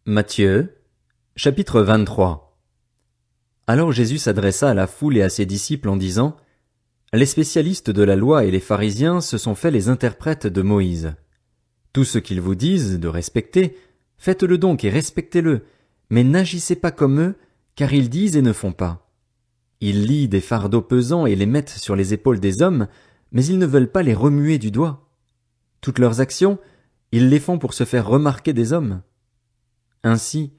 Matthieu, chapitre 23. Alors Jésus s'adressa à la foule et à ses disciples en disant: Les spécialistes de la loi et les pharisiens se sont fait les interprètes de Moïse. Tout ce qu'ils vous disent de respecter, faites-le donc et respectez-le, mais n'agissez pas comme eux, car ils disent et ne font pas. Ils lient des fardeaux pesants et les mettent sur les épaules des hommes, mais ils ne veulent pas les remuer du doigt. Toutes leurs actions, ils les font pour se faire remarquer des hommes. Ainsi,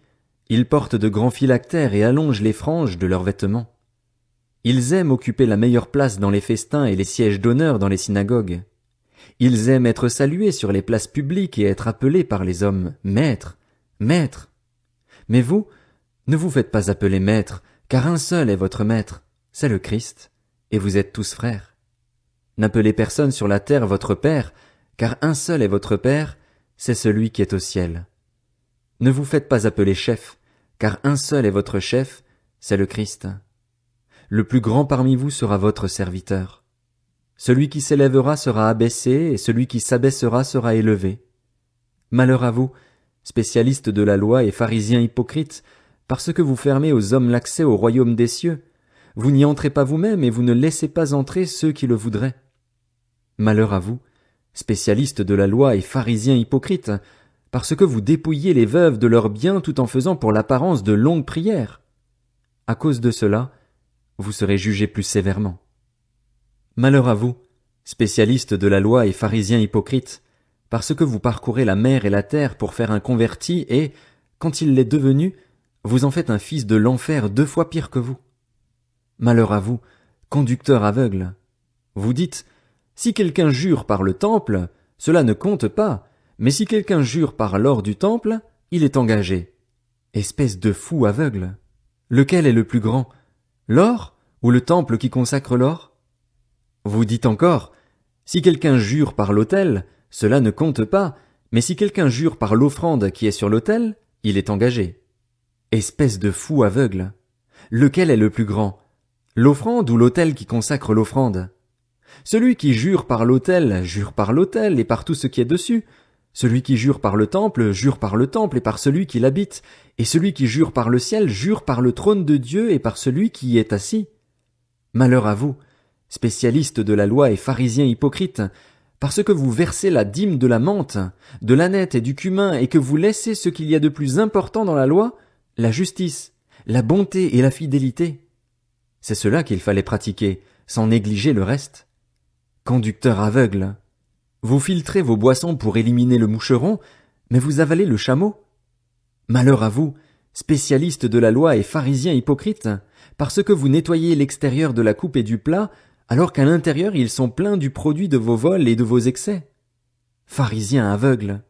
ils portent de grands phylactères et allongent les franges de leurs vêtements. Ils aiment occuper la meilleure place dans les festins et les sièges d'honneur dans les synagogues. Ils aiment être salués sur les places publiques et être appelés par les hommes « Maître, Maître ». Mais vous, ne vous faites pas appeler Maître, car un seul est votre Maître, c'est le Christ, et vous êtes tous frères. N'appelez personne sur la terre votre Père, car un seul est votre Père, c'est celui qui est au ciel. Ne vous faites pas appeler chef, car un seul est votre chef, c'est le Christ. Le plus grand parmi vous sera votre serviteur. Celui qui s'élèvera sera abaissé, et celui qui s'abaissera sera élevé. Malheur à vous, spécialistes de la loi et pharisiens hypocrites, parce que vous fermez aux hommes l'accès au royaume des cieux. Vous n'y entrez pas vous-même et vous ne laissez pas entrer ceux qui le voudraient. Malheur à vous, spécialistes de la loi et pharisiens hypocrites, parce que vous dépouillez les veuves de leurs biens tout en faisant pour l'apparence de longues prières. À cause de cela, vous serez jugés plus sévèrement. Malheur à vous, spécialistes de la loi et pharisiens hypocrites, parce que vous parcourez la mer et la terre pour faire un converti et, quand il l'est devenu, vous en faites un fils de l'enfer 2 fois pire que vous. Malheur à vous, conducteurs aveugles. Vous dites: si quelqu'un jure par le temple, cela ne compte pas, mais si quelqu'un jure par l'or du temple, il est engagé. Espèce de fou aveugle. Lequel est le plus grand, l'or ou le temple qui consacre l'or? Vous dites encore: si quelqu'un jure par l'autel, cela ne compte pas, mais si quelqu'un jure par l'offrande qui est sur l'autel, il est engagé. Espèce de fou aveugle. Lequel est le plus grand, l'offrande ou l'autel qui consacre l'offrande? Celui qui jure par l'autel et par tout ce qui est dessus. Celui qui jure par le temple et par celui qui l'habite, et celui qui jure par le ciel jure par le trône de Dieu et par celui qui y est assis. Malheur à vous, spécialistes de la loi et pharisiens hypocrites, parce que vous versez la dîme de la menthe, de l'âneth et du cumin, et que vous laissez ce qu'il y a de plus important dans la loi, la justice, la bonté et la fidélité. C'est cela qu'il fallait pratiquer, sans négliger le reste. Conducteurs aveugles, vous filtrez vos boissons pour éliminer le moucheron, mais vous avalez le chameau. Malheur à vous, spécialistes de la loi et pharisiens hypocrites, parce que vous nettoyez l'extérieur de la coupe et du plat, alors qu'à l'intérieur ils sont pleins du produit de vos vols et de vos excès. Pharisiens aveugles,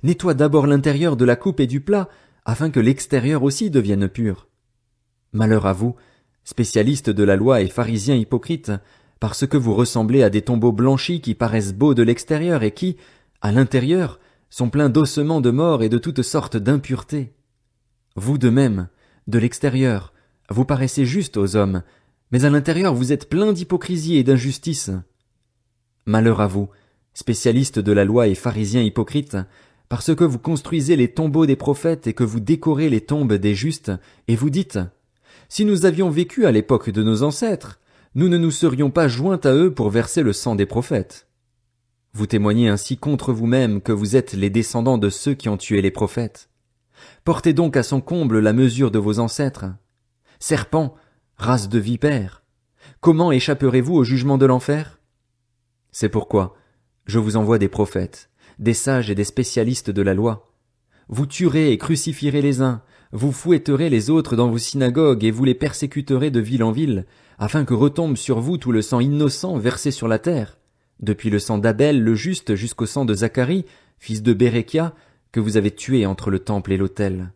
nettoie d'abord l'intérieur de la coupe et du plat, afin que l'extérieur aussi devienne pur. Malheur à vous, spécialistes de la loi et pharisiens hypocrites, parce que vous ressemblez à des tombeaux blanchis qui paraissent beaux de l'extérieur et qui, à l'intérieur, sont pleins d'ossements de mort et de toutes sortes d'impuretés. Vous de même, de l'extérieur, vous paraissez justes aux hommes, mais à l'intérieur vous êtes pleins d'hypocrisie et d'injustice. Malheur à vous, spécialistes de la loi et pharisiens hypocrites, parce que vous construisez les tombeaux des prophètes et que vous décorez les tombes des justes, et vous dites: si nous avions vécu à l'époque de nos ancêtres, nous ne nous serions pas joints à eux pour verser le sang des prophètes. Vous témoignez ainsi contre vous-même que vous êtes les descendants de ceux qui ont tué les prophètes. Portez donc à son comble la mesure de vos ancêtres. Serpents, race de vipères, comment échapperez-vous au jugement de l'enfer? C'est pourquoi je vous envoie des prophètes, des sages et des spécialistes de la loi. Vous tuerez et crucifierez les uns, vous fouetterez les autres dans vos synagogues et vous les persécuterez de ville en ville, afin que retombe sur vous tout le sang innocent versé sur la terre, depuis le sang d'Abel le juste jusqu'au sang de Zacharie, fils de Béréchia, que vous avez tué entre le temple et l'autel.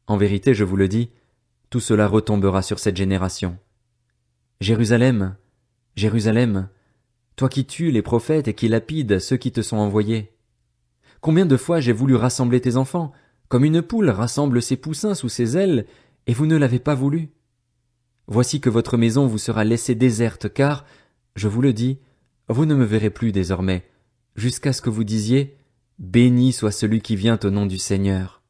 En vérité, je vous le dis, tout cela retombera sur cette génération. Jérusalem, Jérusalem, toi qui tues les prophètes et qui lapides ceux qui te sont envoyés. Combien de fois j'ai voulu rassembler tes enfants, comme une poule rassemble ses poussins sous ses ailes, et vous ne l'avez pas voulu. Voici que votre maison vous sera laissée déserte, car, je vous le dis, vous ne me verrez plus désormais, jusqu'à ce que vous disiez: Béni soit celui qui vient au nom du Seigneur.